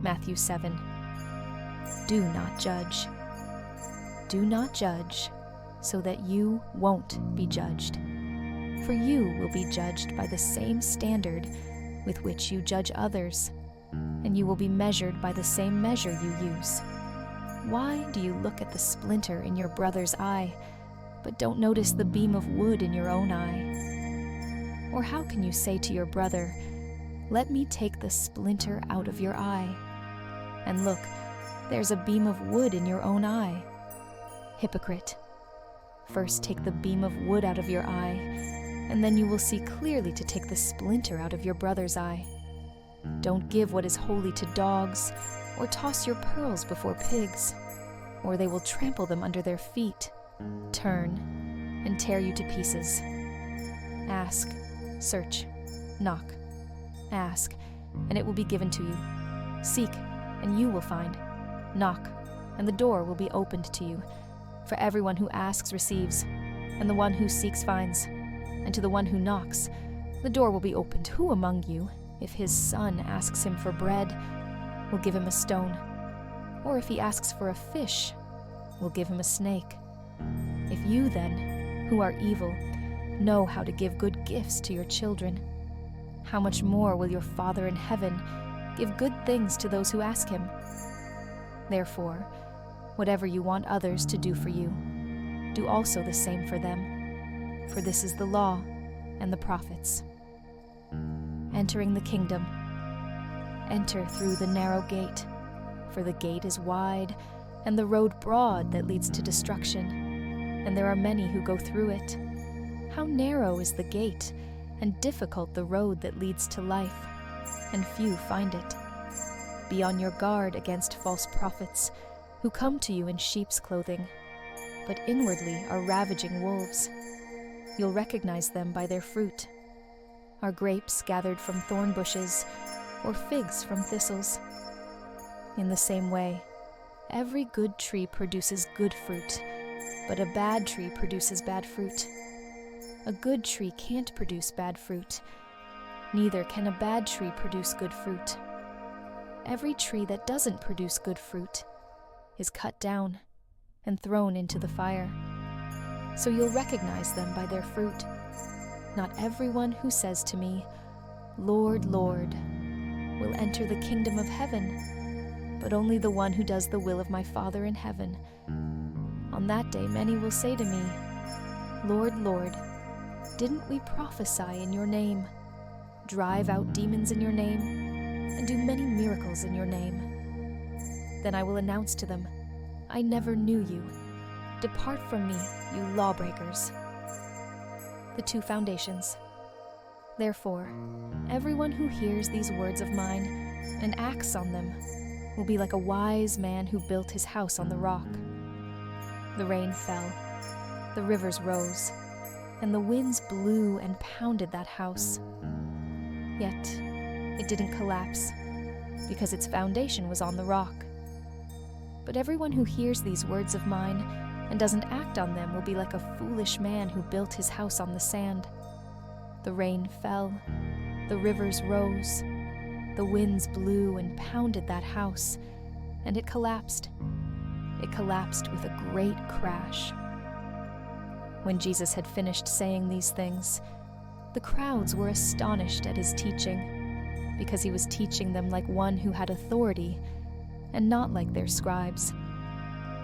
Matthew 7. Do not judge. Do not judge, so that you won't be judged. For you will be judged by the same standard with which you judge others, and you will be measured by the same measure you use. Why do you look at the splinter in your brother's eye, but don't notice the beam of wood in your own eye? Or how can you say to your brother, "Let me take the splinter out of your eye," and look, there's a beam of wood in your own eye? Hypocrite! First take the beam of wood out of your eye, and then you will see clearly to take the splinter out of your brother's eye. Don't give what is holy to dogs, or toss your pearls before pigs, or they will trample them under their feet, turn, and tear you to pieces. Ask, search, knock. Ask, and it will be given to you. Seek, and you will find. Knock, and the door will be opened to you. For everyone who asks receives, and the one who seeks finds. And to the one who knocks, the door will be opened. Who among you, if his son asks him for bread, will give him a stone? Or if he asks for a fish, will give him a snake? If you then, who are evil, know how to give good gifts to your children, how much more will your Father in heaven give good things to those who ask him? Therefore, whatever you want others to do for you, do also the same for them. For this is the law and the prophets. Entering the kingdom. Enter through the narrow gate, for the gate is wide, and the road broad that leads to destruction, and there are many who go through it. How narrow is the gate, and difficult the road that leads to life, and few find it. Be on your guard against false prophets, who come to you in sheep's clothing, but inwardly are ravaging wolves. You'll recognize them by their fruit. Are grapes gathered from thorn bushes, or figs from thistles? In the same way, every good tree produces good fruit, but a bad tree produces bad fruit. A good tree can't produce bad fruit, neither can a bad tree produce good fruit. Every tree that doesn't produce good fruit is cut down and thrown into the fire. So you'll recognize them by their fruit. Not everyone who says to me, "Lord, Lord," will enter the kingdom of heaven, but only the one who does the will of my Father in heaven. On that day many will say to me, "Lord, Lord, didn't we prophesy in your name, drive out demons in your name, and do many miracles in your name?" Then I will announce to them, "I never knew you. Depart from me, you lawbreakers." The two foundations. Therefore, everyone who hears these words of mine and acts on them will be like a wise man who built his house on the rock. The rain fell, the rivers rose, and the winds blew and pounded that house. Yet it didn't collapse, because its foundation was on the rock. But everyone who hears these words of mine and doesn't act on them will be like a foolish man who built his house on the sand. The rain fell, the rivers rose, the winds blew and pounded that house, and it collapsed. It collapsed with a great crash. When Jesus had finished saying these things, the crowds were astonished at his teaching, because he was teaching them like one who had authority, and not like their scribes.